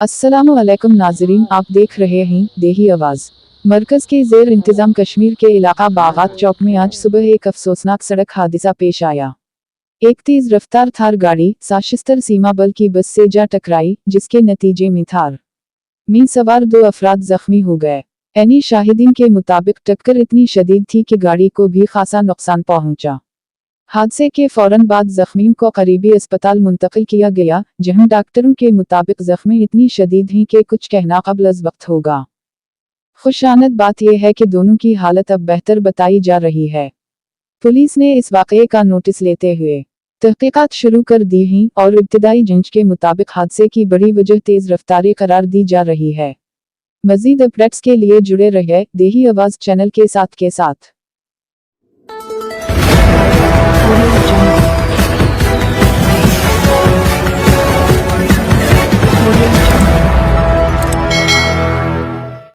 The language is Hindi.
अस्सलामु अलैकुम नाज़रीन, आप देख रहे हैं देही आवाज़। मरकज़ के ज़ेर इंतज़ाम कश्मीर के इलाका बागात चौक में आज सुबह एक अफसोसनाक सड़क हादसा पेश आया। एक तेज़ रफ्तार थार गाड़ी सशस्त्र सीमा बल की बस से जा टकराई, जिसके नतीजे में थार में सवार 2 अफराद जख्मी हो गए। एनी शाहिदीन के मुताबिक टक्कर इतनी शदीद थी कि गाड़ी को भी खासा नुकसान पहुंचा। हादसे के फौरन बाद जख्मियों को करीबी अस्पताल मुंतकिल किया गया, जहां डॉक्टरों के मुताबिक जख्मी इतनी शदीद हैं कि कुछ कहना कब्ल अज़ वक्त होगा। खुशानद बात यह है कि दोनों की हालत अब बेहतर बताई जा रही है। पुलिस ने इस वाक़ये का नोटिस लेते हुए तहकीकात शुरू कर दी हैं और इब्तिदाई जांच के मुताबिक हादसे की बड़ी वजह तेज़ रफ्तारी करार दी जा रही है। मज़ीद अपडेट्स के लिए जुड़े रहिए देही आवाज़ चैनल के साथ।